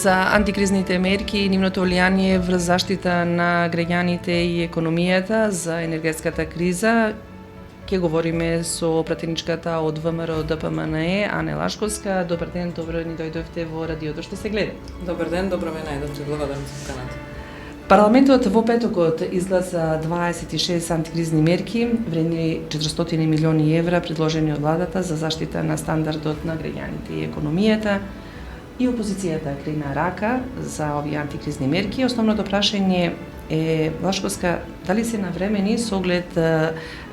за антикризните мерки и нивното влијание врз заштита на граѓаните и економијата за енергетската криза. Ке говориме со пратеничката од ВМРО ДПМНЕ, Ане Лашковска. Добар ден, добро ни дојдовте во радиото што се гледа. Добар ден, добро ме најдовте, благодарам за поканата. Парламентот во петокот изгласа 26 антикризни мерки, вредни 400 милиони евра, предложени од владата за заштита на стандардот на граѓаните и економијата. И опозицијата крена рака за овие антикризни мерки. Основното прашање е, Лашковска, дали се навремени со оглед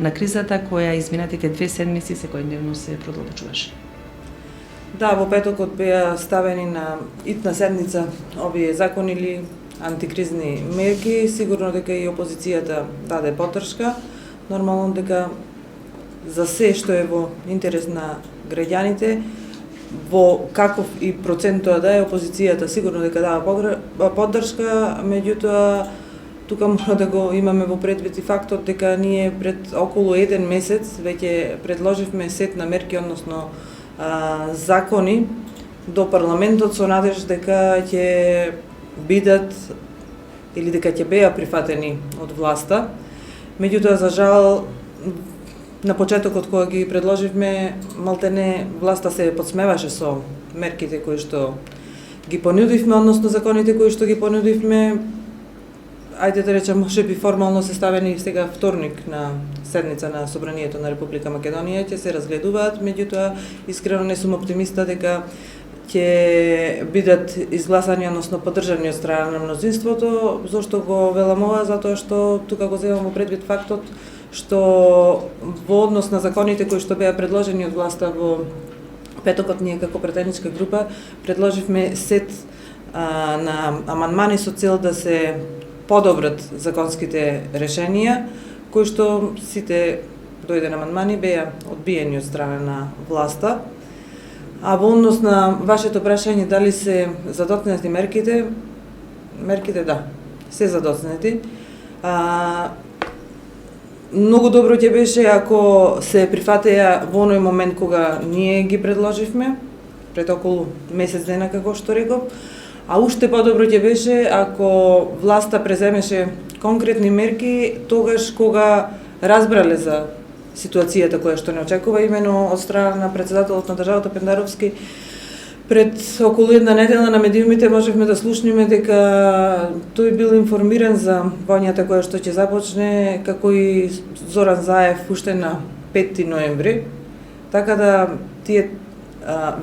на кризата која изминатите 2 седмици секојдневно се продолжуваше? Да, во петокот беа ставени на итна седница овие закони или антикризни мерки. Сигурно дека и опозицијата даде поддршка. Нормално дека за се што е во интерес на граѓаните, во каков и процент тоа да е, опозицијата сигурно дека дава поддршка, меѓутоа тука мора да го имаме во предвид и фактот дека ние пред околу 1 месец веќе предложивме сет на мерки, односно закони до парламентот со надеж дека ќе бидат или дека ќе беа прифатени од власта. Меѓутоа, за жал, на почетокот кога ги предложивме, малтене власта се подсмеваше со мерките кои што ги понудивме, односно законите кои што ги понудивме. Ајде да речем, може би формално се ставени сега вторник на седница на Собранието на Република Македонија, ќе се разгледуваат, меѓутоа искрено не сум оптимиста дека ќе бидат изгласани, односно поддржани од страна на мнозинството. Зошто го велам ова? Затоа што тука го земам во предвид фактот што во однос на законите кои што беа предложени од власта во петокот, ние како пратеничка група предложивме сет на амандмани со цел да се подобрат законските решенија, кои што сите дојдени амандмани беа одбиени од страна на власта. А во однос на вашето прашање дали се задоцнети мерките да, се задоцнети. Многу добро ќе беше ако се прифатеа во оној момент кога ние ги предложивме, пред околу месец дена, како што реков, а уште подобро ќе беше ако власта преземеше конкретни мерки тогаш кога разбрале за ситуацијата која што не очекува, имено од страна на председателот на државата Пендаровски. Пред околу една недела на медиумите можевме да слушнеме дека тој бил информиран за војната која што ќе започне, како и Зоран Заев уште на 5 ноември. Така да тие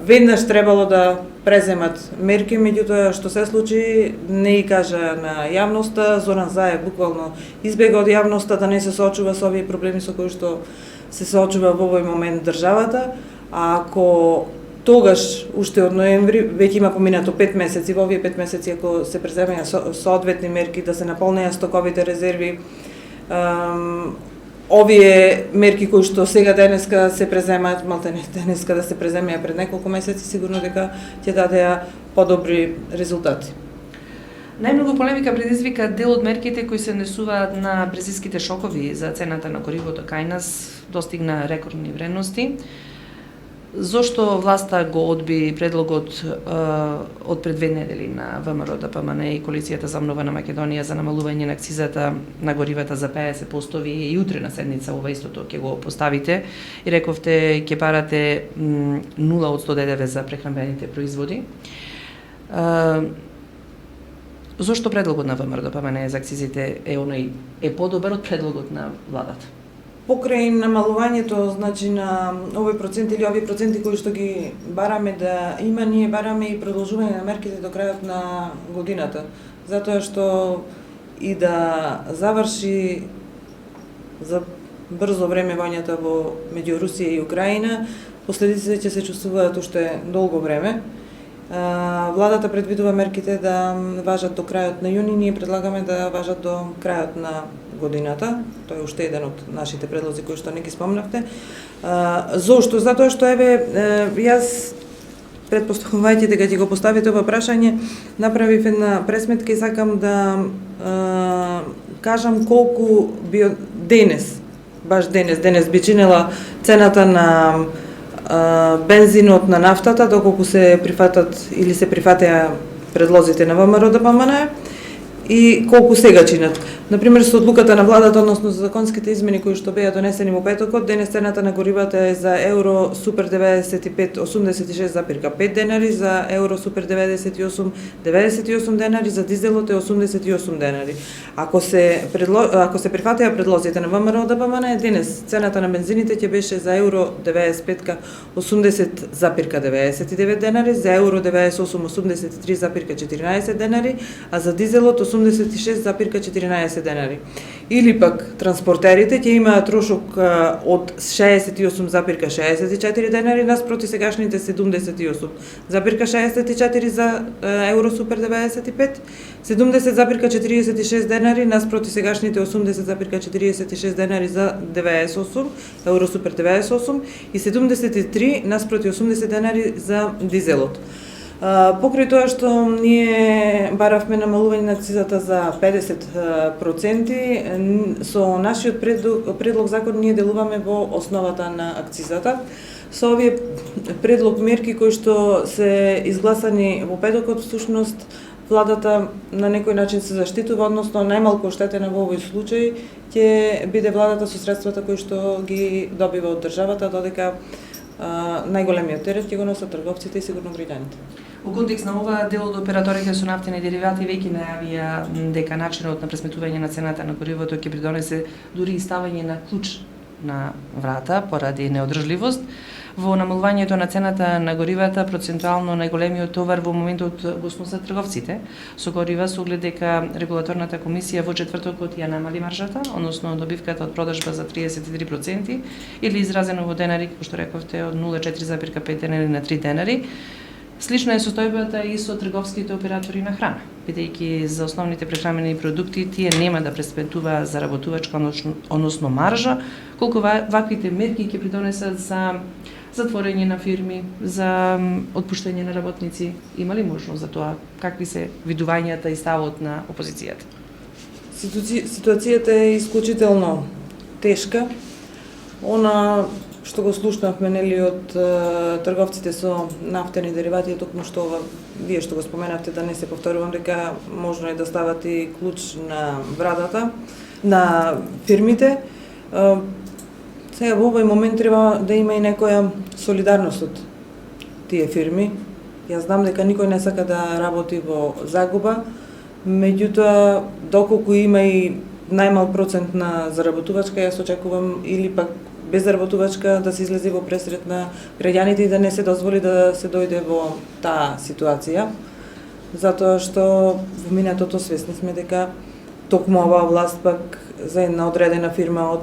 веднаш требало да преземат мерки, меѓутоа што се случи не и кажа на јавноста. Зоран Заев буквално избега од јавноста да не се соочува со овие проблеми со кои што се соочува во овој момент државата. А ако тогаш, уште од ноември, веќе има поминато 5 месеци, во овие 5 месеци ако се преземеа соодветни мерки да се наполнеа стоковите резерви, овие мерки кои што сега денеска се преземаат, малтене денеска да се преземеа пред неколку месеци, сигурно дека ќе дадеа подобри резултати. Најмногу полемика предизвика дел од мерките кои се однесуваат на брзиските шокови за цената на горивото кај нас, достигна рекордни вредности. Зошто власта го одби предлогот од пред 2 недели на ВМРО ДПМНЕ и Коалицијата за обнова на Македонија за намалување на акцизата на горивата за 50%, вие и утре на седница ова истото ќе го поставите и рековте ќе барате 0% ДДВ за прехранбените производи. Зошто предлогот на ВМРО ДПМНЕ за акцизите е подобар од предлогот на владата? Покрај намалувањето, значи на овој процент или овие проценти кои што ги бараме да има, ние бараме и продолжување на мерките до крајот на годината, затоа што и да заврши за брзо време војната меѓу Русија и Украина, последиците ќе се чувствуваат уште долго време. Владата предвидува мерките да важат до крајот на јуни, ние предлагаме да важат до крајот на годината. Тој е уште еден од нашите предлози кои што не ги спомнавте. Зошто? Затоа што јас предпоставувајќи дека ќе го поставите ова прашање, направив една пресметка и сакам да кажам колку би денес, баш денес би чинела цената на бензинот, на нафтата, доколку се прифатат или се прифатеа предлозите на ВМРО-ДПМНЕ и колку сега чинат. Например, со одлуката на владата, односно за законските измени кои што беа донесени во петокот, денес цената на горивата е за евро супер 95 86,5 денари, за евро супер 98 98 денари, за дизелот е 88 денари. Ако се прифатеа предлозите на ВМРО-ДПМНЕ, денес цената на бензините ќе беше за евро 95 80,99 денари, за евро 98 83,14 денари, а за дизелот 86,14 денари. Или пак транспортерите ќе имаат трошок од 68,64 денари наспроти сегашните 78,64 за евро супер 95, 70,46 денари наспроти сегашните 80,46 денари за 98, евро супер 98 и 73 наспроти 80 денари за дизелот. Покрај тоа што ние баравме намалување на акцизата за 50%, со нашиот предлог закон ние делуваме во основата на акцизата. Со овие предлог мерки кои што се изгласани во петокот, всушност владата на некој начин се заштитува, односно најмалку оштетена во овој случај ќе биде владата со средствата кои што ги добива од државата, додека најголемиот терет ќе го носат трговците и сигурно граѓаните. Во контекст на ова, дел од операторите со нафтени деривати веќе најавија дека начинот на пресметување на цената на горивото ќе придонесе дури и ставање на клуч на врата поради неодржливост. Во намалувањето на цената на горивата, процентуално најголемиот товар во моментот го сносат трговците со горива, со оглед дека регулаторната комисија во четвртокот ја намали маржата, односно добивката од продажба за 33%, или изразено во денари, како што рековте, од 0,4,5 денари на 3 денари. Слична е состојбата и со трговските оператори на храна, бидејќи за основните прехранбени продукти тие нема да пресметуваат заработувачка, односно маржа, колку ваквите мерки ќе придонесат за затворање на фирми, за отпуштање на работници. Има ли можност за тоа? Какви се видувањата и ставот на опозицијата? Ситуацијата е исклучително тешка. Она што го слушнавме нели од трговците со нафтени деривати е токму што вие што го споменавте, да не се повторувам, дека можно е да стават и клуч на вратата на фирмите. Сега во овој момент треба да има и некоја солидарност од тие фирми. Јас знам дека никој не сака да работи во загуба, меѓутоа доколку има и најмал процент на заработувачка, јас очекувам или пак безработувачка да се излезе во пресрет на граѓаните и да не се дозволи да се дојде во таа ситуација. Затоа што во минатото свесни сме дека токму оваа власт пак за една одредена фирма од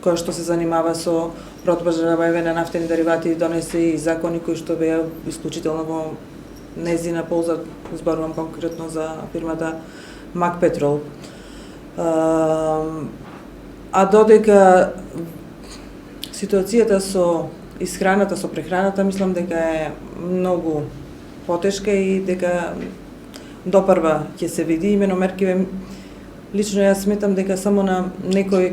која што се занимава со продажба на нафтени деривати донесе и закони кои што беа исклучително во незина полза, зборувам конкретно за фирмата Мак Петрол. А додека ситуацијата со исхраната, со прехраната, мислам дека е многу потешка и дека допрва ќе се види имено меркиве. Лично јас сметам дека само на некој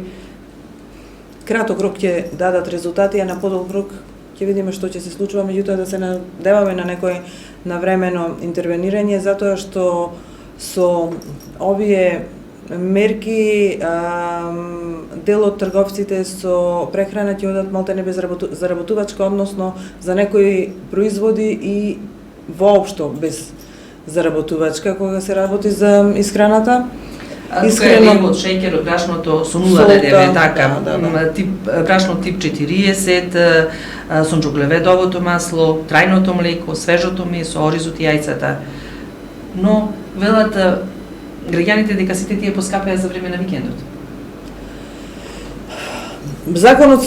краток рок ќе дадат резултати, а на подолг рок ќе видиме што ќе се случува, меѓутоа да се надеваме на некој навремено интервенирање, затоа што со овие мерки дел од трговците со прехрана ќе одат малтене без заработувачка, односно за некои производи и воопшто без заработувачка кога се работи за исхраната. Искрено од шеќерот, брашното со 0,9, така, тип брашно тип 40, сончоглеведовото масло, трајното млеко, свежото месо, оризот и јајцата. Но велат граѓаните дека сите тие поскапеа за време на викендот.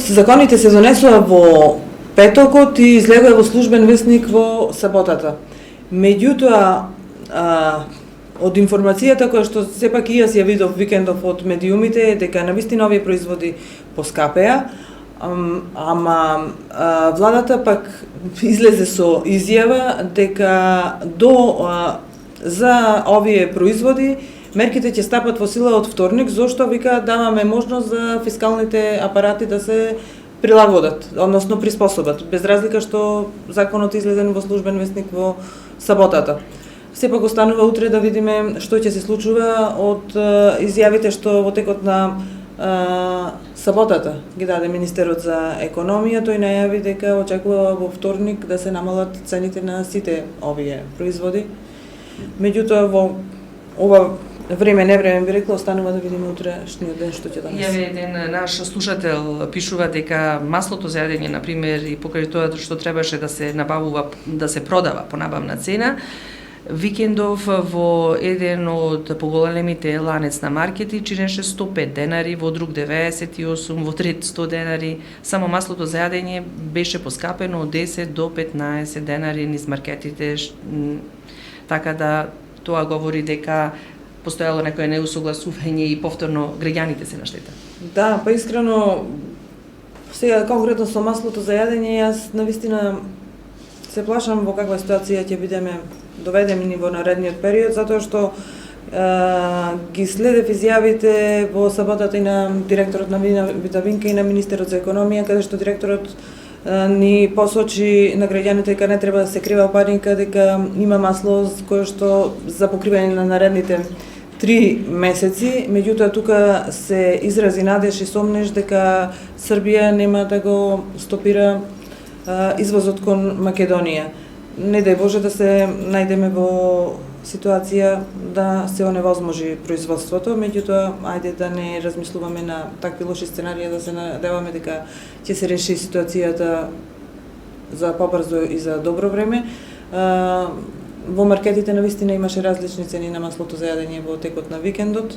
Законите се донесува во петокот и излегува во службен весник во саботата. Меѓутоа, од информацијата која што сепак и јас ја видов викендов од медиумите е дека навистина овие производи поскапеа, ама владата пак излезе со изјава дека за овие производи мерките ќе стапат во сила од вторник, зошто вика даваме можност за фискалните апарати да се прилагодат, односно приспособат, без разлика што законот излезен во службен весник во саботата. Сепак останува утре да видиме што ќе се случува од изјавите што во текот на саботата ги даде министерот за економија. Тој најави дека очекува во вторник да се намалат цените на сите овие производи. Меѓутоа во ова време невреме би рекла останува да видиме утрешниот ден што ќе донесе. Јаве еден наш слушател пишува дека маслото за јадење на пример и покрај тоа што требаше да се набавува, да се продава по набавна цена, викендов во еден од поголемите ланец на маркети чинеше 105 денари, во друг 98, во трет 100 денари. Само маслото за јадење беше поскапено од 10 до 15 денари низ маркетите. Така да тоа говори дека постоело некое неусогласување и повторно граѓаните се на штета. Да, па искрено сега конкретно со маслото за јадење јас навистина се плашам во каква ситуација ќе бидеме доведени во наредниот период, затоа што ги следев изјавите во саботата и на директорот на Витавинка и на министерот за економија, каде што директорот ни посочи на граѓаните дека не треба да се крива паника, дека има масло кое што за покривање на наредните 3 месеци. Меѓутоа тука се изрази надеж и сомнеж дека Србија нема да го стопира извозот кон Македонија. Не дај Боже да се најдеме во ситуација да се оневозможи производството, меѓутоа ајде да не размислуваме на такви лоши сценарии, да се надеваме дека ќе се реши ситуацијата за побрзо и за добро време. Во маркетите навистина имаше различни цени на маслото за јадење во текот на викендот.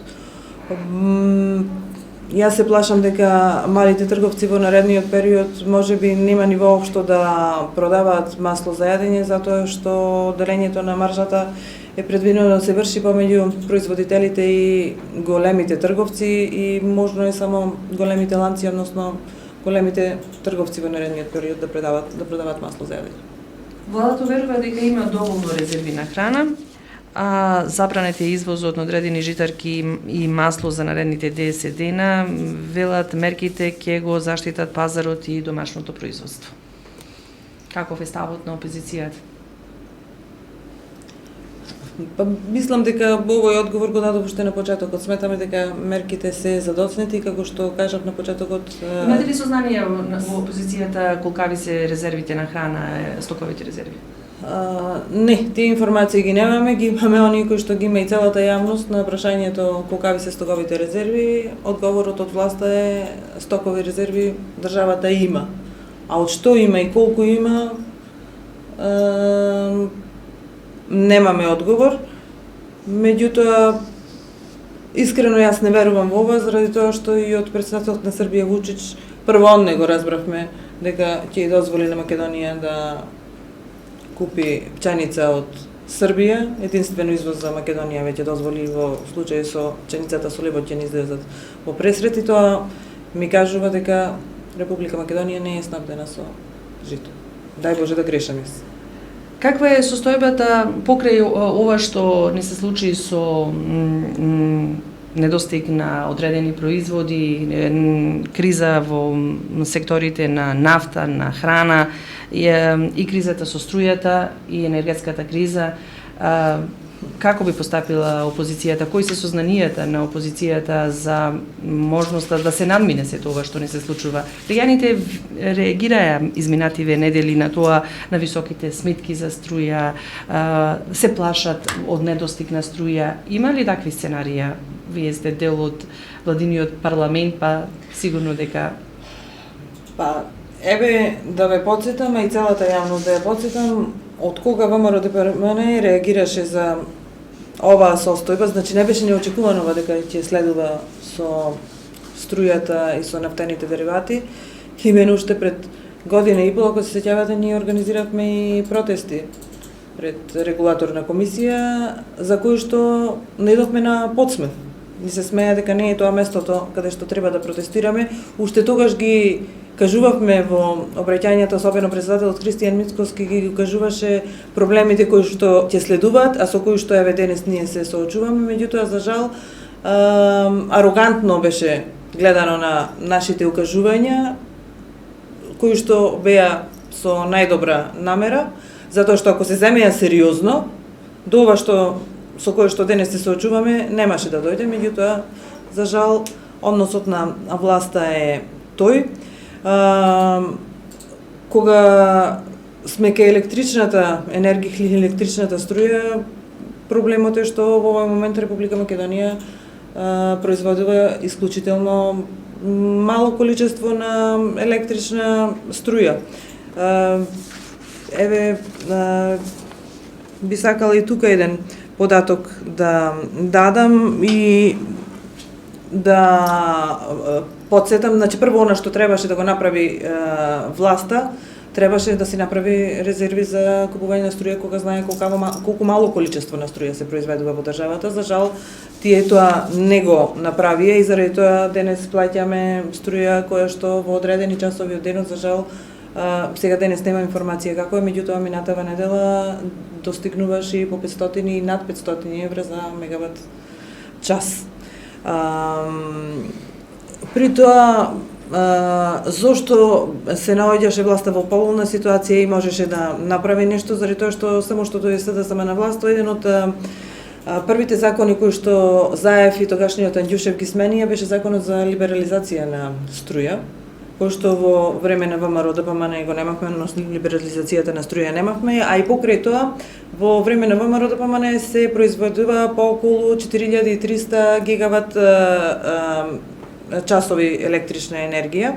Јас се плашам дека малите трговци во наредниот период можеби нема ни воопшто да продаваат масло за јадење, затоа што делењето на маржата е предвидено да се врши помеѓу производителите и големите трговци и можно е само големите ланци, односно големите трговци во наредниот период да продаваат масло за јадење. Владата верува дека има доволно резерви на храна, а забранете извозот на одредени житарки и масло за наредните 10 дена, велат мерките ќе го заштитат пазарот и домашното производство. Каков е ставот на опозицијата? Па, мислам дека овој одговор го дадов уште на почетокот. Сметаме дека мерките се задоцнети, како што кажав на почетокот. Имате ли сознание во опозицијата колкави се резервите на храна, стоковите резерви? Не, тие информации ги немаме, ги имаме оние кои што ги има и целата јавност на прашањето колкави се стоковите резерви. Одговорот од власта е стокови резерви државата има. А од што има и колку има, немаме одговор. Меѓутоа, искрено јас не верувам во ова, заради тоа што и од претседателот на Србија Вучич, прво он не го разбравме дека ќе дозволи на Македонија да купи пченица од Србија. Единствено извоз за Македонија веќе дозволи во случај со пченицата со лебот ќе ни излезат во пресрет, и тоа ми кажува дека Република Македонија не е снабдена со жито. Дај Боже да грешам јас. Каква е состојбата покрај ова што не се случи со недостиг на одредени производи, криза во секторите на нафта, на храна и кризата со струјата и енергетската криза? Како би постапила опозицијата? Кои се сознанијата на опозицијата за можноста да се надмине сето ова што не се случува? Граѓаните реагираја изминативе недели на тоа, на високите сметки за струја, се плашат од недостиг на струја. Има ли такви сценарија? Вие сте дел од владиниот парламент, па сигурно дека... Па, еве да ве потсетам, а и целата јавност да ја потсетам, од кога ВМРО-ДПМН реагираше за оваа состојба, значи не беше неочекувано дека ќе следува со струјата и со нафтените деривати. Имено уште пред година и пол, ако се сеќавате, ние организиравме и протести пред регулаторна комисија, за кои што наидовме на подсмев. Ни се смеја дека не е тоа местото каде што треба да протестираме. Уште тогаш ги кажувавме во обраќањето, особено председателот Кристијан Мицкоски ги кажуваше проблемите кои што ќе следуваат, а со кои што еве денес ние се соочуваме. Меѓутоа, за жал, арогантно беше гледано на нашите укажувања, кои што беа со најдобра намера. Затоа што ако се земеа сериозно, до ова што со кое што денес се соочуваме, немаше да дојде, меѓутоа, за жал, односот на власта е тој. Кога сме кај електричната енергија или електричната струја, проблемот е што во овој момент Република Македонија производува исклучително мало количество на електрична струја. Би сакала и тука еден податок да дадам и да подсетам, значи прво она што требаше да го направи власта, требаше да си направи резерви за купување на струја кога знае колку мало количество на струја се произведува во државата. За жал, тие тоа не го направија и заради тоа денес плаќаме струја која што во одредени часови од денот, за жал, сега денес нема информација како е, меѓутоа минатава недела достигнуваше и по 500 и над 500 евра за мегават час. При тоа, зошто се наоѓаше власта во поволна ситуација и можеше да направи нешто, заради тоа што само што тој СДСМ на власт, еден од првите закони кои што Заев и тогашниот Андјушев ги сменија беше законот за либерализација на струја, кој што во време на ВМРО ДПМН го немавме, но либерализацијата на струја немавме, а и покрај тоа во време на ВМРО ДПМН се произведува по околу 4300 гигават часови електрична енергија.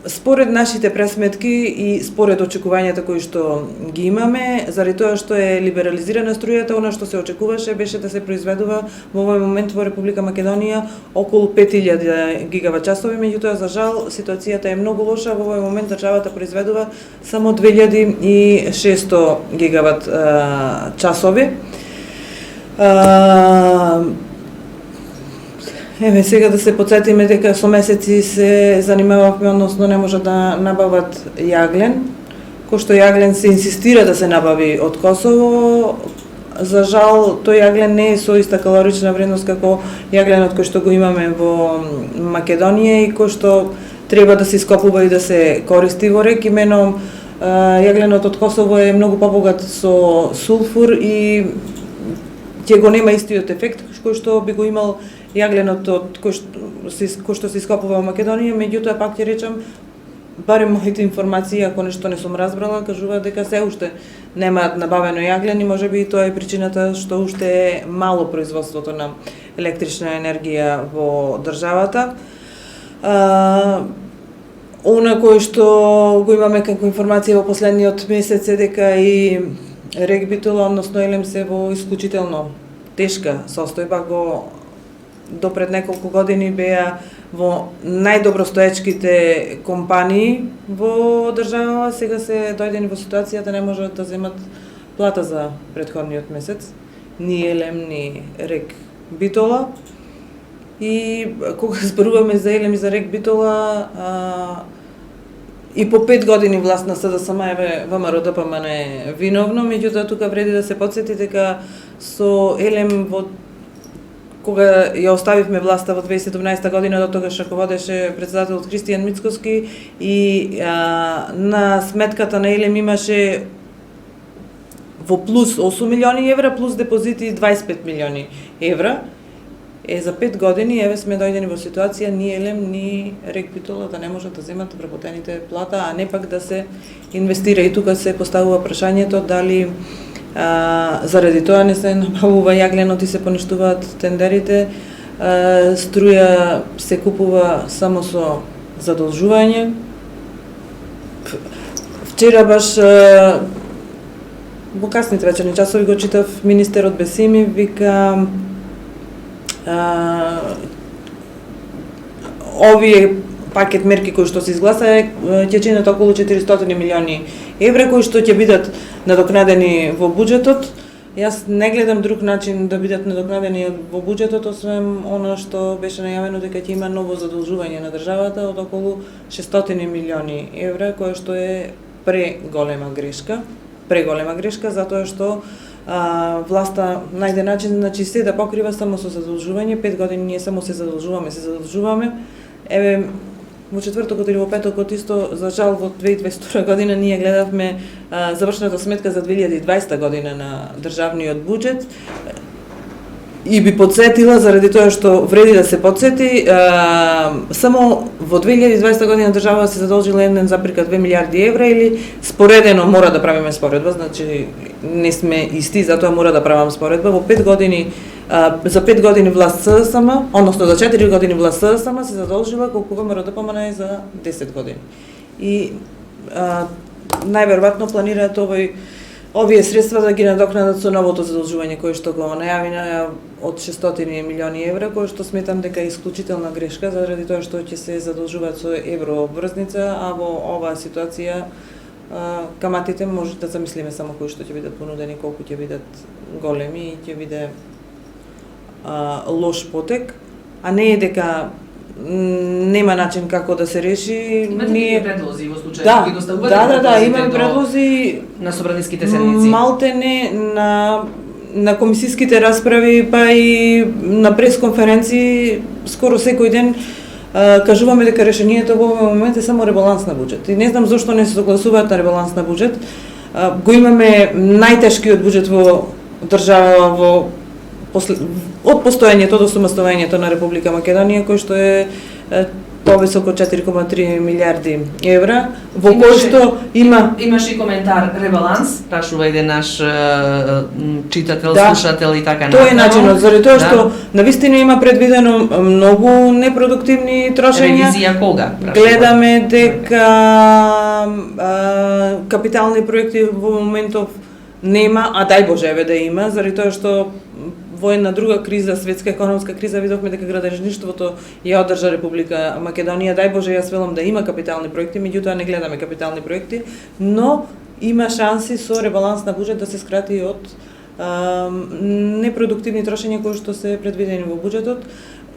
Според нашите пресметки и според очекувањата кои што ги имаме, заради тоа што е либерализирана струјата, она што се очекуваше беше да се произведува во овој момент во Република Македонија околу 5000 гигават часови, меѓутоа за жал ситуацијата е многу лоша, во овој момент државата произведува само 2600 гигават часови. Сега да се подсетиме дека со месеци се занимававме, односно не може да набават јаглен, кој што јаглен се инсистира да се набави од Косово. За жал, тој јаглен не е со иста калорична вредност како јагленот кој што го имаме во Македонија и кој што треба да се ископува и да се користи во рек. Имено, јагленот од Косово е многу побогат со сулфур и ќе го нема истиот ефект кој што би го имал јагленот од кој што се ископува во Македонија, меѓутоа пак ќе речам, барем моите информации, ако нешто не сум разбрала, кажуваат дека се уште немаат набавено јаглен и можеби тоа е причината што уште е мало производството на електрична енергија во државата. Она кој што го имаме како информација во последниот месец е дека и рек Битола, односно Елем, се во исклучително тешка состојба. До пред неколку години беа во најдобростоечките компании во држава, сега се дојдени во ситуација да не можат да земат плата за претходниот месец, ни Елем, ни рек Битола. И кога зборуваме за Елем и за рек Битола, и по 5 години власт на СДСМ ВМРО ДПМН е виновно, меѓутоа тука вреди да се потсети дека со Елем кога ја оставивме власта во 2017 година, до тогаш раководеше председателот Христијан Мицкоски и на сметката на Елем имаше во плюс 8 милиони евра, плюс депозити 25 милиони евра. За 5 години сме дојдени во ситуација ни Елем, ни рек Битола да не можат да земат вработените плата, а не пак да се инвестира. И тука се поставува прашањето дали заради тоа не се набавува јагленот и се поништуваат тендерите, струја се купува само со задолжување. Вчера баш во касните вечерни часови го читав министерот Бесими, вика овие пакет мерки кои што се изгласа ќе чинат околу 400 милиони евра кои што ќе бидат надокнадени во буџетот. Јас не гледам друг начин да бидат надокнадени во буџетот, освен она што беше најавено дека ќе има ново задолжување на државата од околу 600 милиони евра, кое што е преголема грешка, затоа што власта најде начин, значи се да покрива само со задолжување. 5 години ние само се задолжуваме. во четвртокот или во петокот исто, за жал во 2022 година ние гледавме завршната сметка за 2020 година на државниот буџет. И би подсетила, заради тоа што вреди да се подсети, само во 2020 година држава се задолжила 1,2 милиарди евра или споредено мора да правиме споредба, значи не сме исти, затоа мора да правам споредба. Во 5 години, за 5 години власт СДСМ, односно за 4 години власт СДСМ се задолжила колку ВМРО-ДПМН за 10 години. И најверојатно планираат овие средства да ги надокнадат со новото задолжување кое што го најави од 600 милиони евра, кое што сметам дека е исклучителна грешка, заради тоа што ќе се задолжуваат со еврообврзница, а во оваа ситуација каматите може да замислиме само кои што ќе бидат понудени, колку ќе бидат големи и ќе биде лош потек, а не е дека нема начин како да се реши. Имате предлози во случај ги доставувате? Да, имам предлози на собраниските седници. Малтене на комисиските расправи, па и на пресконференции скоро секој ден кажуваме дека решението во овој момент е само ребаланс на буџет. И не знам зошто не се согласуваат на ребаланс на буџет. Го имаме најтешкиот буџет во држава од постојањето до самостојањето на Република Македонија, кој што е повисоко 4,3 милиарди евра, во кој што имаше и коментар ребаланс, прашува еден наш читател, слушател и така натаму. Тоа е начинот, заради тоа што навистина има предвидено многу непродуктивни трошења. Ревизија кога? Гледаме дека капитални проекти во моментов нема, а дај Боже еве да има, заради тоа што во една друга криза, светска економска криза, видовме дека градежништвото ја одржа Република Македонија. Дај Боже, јас велам да има капитални проекти, меѓутоа не гледаме капитални проекти, но има шанси со ребаланс на буџет да се скрати од непродуктивни трошења кои што се предвидени во буџетот.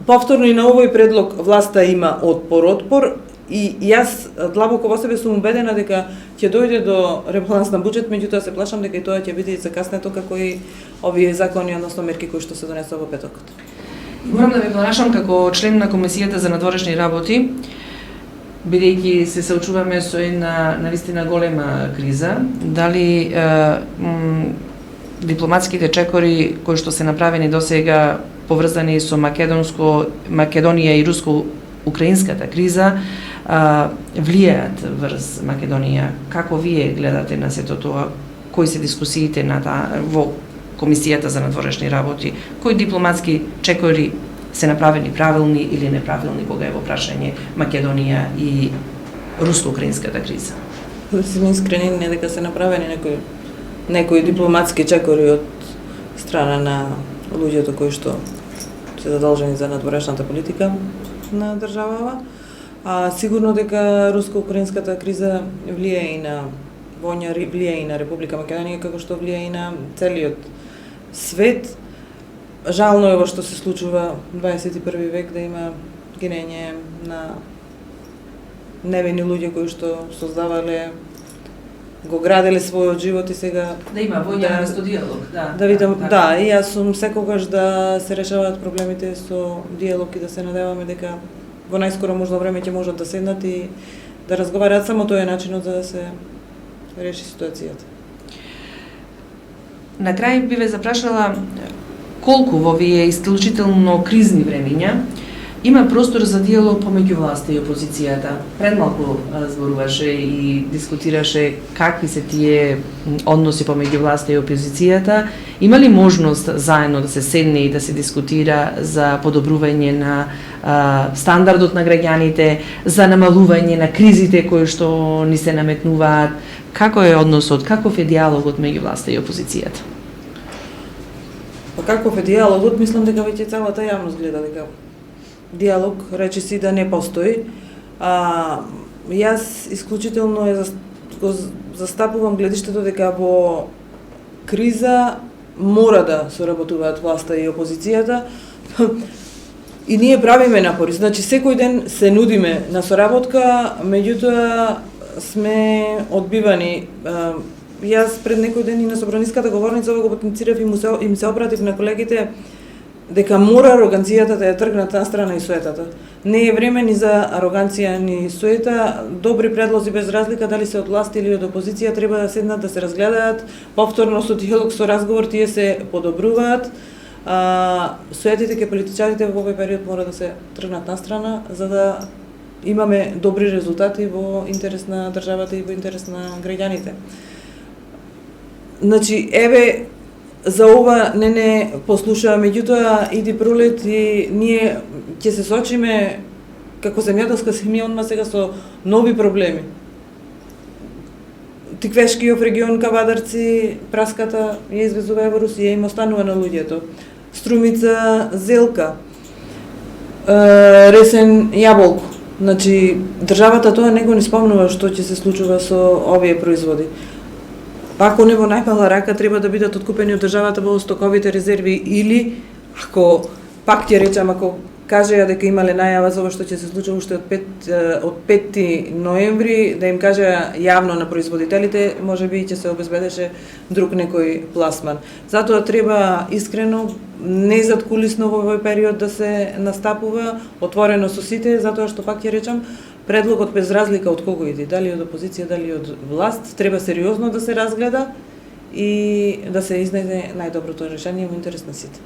Повторно и на овој предлог власта има отпор, и јас длабоко во себе сум убедена дека ќе дојде до ребаланс на буџет, меѓутоа се плашам дека и тоа ќе биде закаснето како и овие закони, односно мерки кои што се донесоа во петокот. Морам да ве прашам како член на Комисијата за надворешни работи, бидејќи се соочуваме со една навистина голема криза, дали дипломатските чекори кои што се направени досега поврзани со Македонија и руско-украинската криза влијаат врз Македонија? Како вие гледате на сето тоа? Кои се дискусиите во Комисијата за надворешни работи? Кои дипломатски чекори се направени правилни или неправилни кога е во прашање Македонија и руско-украинската криза? Да сме искрени, не дека се направени некои дипломатски чекори од страна на луѓето кои што се задолжени за надворешната политика на државава. Сигурно дека руско-украинската криза влијае и на воња, влијае и на Република Македонија, како што влијае и на целиот свет. Жално е во што се случува 21 век да има гинење на невини луѓе кои што создавале, го граделе својот живот и сега да има воња место диалог, да видам, да, и јас сум секогаш да се решаваат проблемите со диалог и да се надеваме дека во најскоро можно време ќе можат да седнат и да разговараат. Само тоа е начинот за да се реши ситуацијата. На крај би ве запрашала колку во овие исклучително кризни времиња има простор за диалог помеѓу власта и опозицијата. Пред малку зборуваше и дискутираше какви се тие односи помеѓу власта и опозицијата. Има ли можност заедно да се седне и да се дискутира за подобрување на стандардот на граѓаните, за намалување на кризите кои што ни се наметнуваат? Како е односот, каков е диалогот меѓу власта и опозицијата? Па каков е диалогот? Мислам дека веќе целата јавност гледа дека диалог речиси да не постои. Јас исклучително го застапувам гледиштето дека во криза мора да соработуваат власта и опозицијата. И ние правиме напори. Значи секој ден се нудиме на соработка, меѓутоа сме одбивани. Јас пред некој ден и на собраниската говорница го потенцирав и им се обратив на колегите. дека мора ароганцијата да ја тргнат на страна и суетата. Не е време ни за ароганција ни суета. Добри предлози без разлика дали се од власт или од опозиција треба да седнат да се разгледаат, повторно со диалог, со разговор тие се подобруваат. Суетите ке политичарите во овој период мора да се тргнат на страна за да имаме добри резултати во интерес на државата и во интерес на граѓаните. Значи, еве, за ова не послушаа, меѓутоа иди пролет и ние ќе се сочиме како земјоделска семја одма сега со нови проблеми. Тиквешкиот регион, Кавадарци, праската ја извезува во Русија, им останува на луѓето. Струмица, Зелка, Ресен, Јаболко. Значи, државата тоа него не спомнува што ќе се случува со овие производи. Ако не во најмала рака треба да бидат откупени од државата во стоковите резерви или, ако пак ќе речам, ако кажеја дека имале најава за ова што ќе се случи уште од 5 ноември, да им кажеја јавно на производителите, можеби ќе се обезбедеше друг некој пласман. Затоа треба искрено, не задкулисно во овој период да се настапува, отворено со сите, затоа што пак ќе речам, предлогот без разлика од кого иде, дали од опозиција, дали од власт, треба сериозно да се разгледа и да се изнајде најдоброто решение во интерес на сите.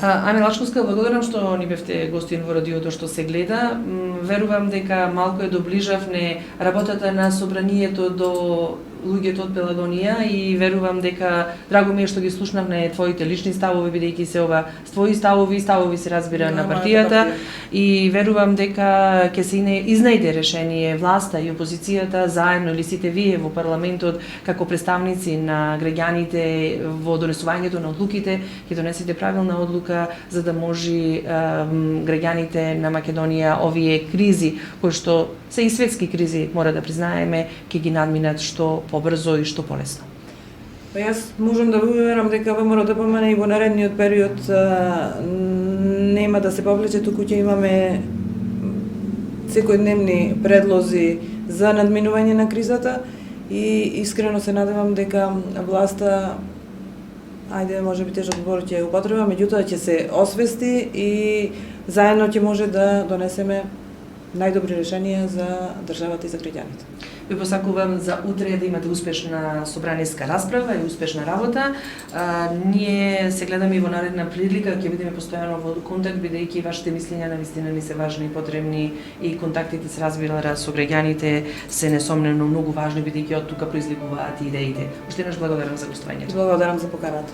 Ани Лачковска, благодарам што ни бевте гостин во радиото што се гледа. Верувам дека малку е доближавне работата на собранието до луѓето од Пелагонија и верувам дека драго ми е што ги слушнавме твоите лични ставови, бидејќи се ова твои ставови се разбира на партијата и верувам дека ќе се изнајде решение власта и опозицијата заедно или сите вие во парламентот како представници на граѓаните во донесувањето на одлуките, ќе донесете правилна одлука за да може граѓаните на Македонија овие кризи кои што се и светски кризи, мора да признаеме, ќе ги надминат што побрзо и што полесно. Па јас можам да уверам дека ВМРО-ДПМН и во наредниот период нема да се повлече, туку ќе имаме секојдневни предлози за надминување на кризата и искрено се надевам дека власта, ајде можеби тежок збор ќе употреба, меѓутоа ќе се освести и заедно ќе може да донесеме најдобри решенија за државата и за граѓаните. Ви посакувам за утре да имате успешна собраниска расправа и успешна работа. Ние се гледаме и во наредна прилика, ќе бидеме постојано во контакт, бидејќи вашите мислења навистина ни се важни и потребни и контактите се разбира со граѓаните се несомнено многу важни, бидејќи од тука произлегуваат идеите. Уште еднаш благодарам за гостувањето. Благодарам за поканата.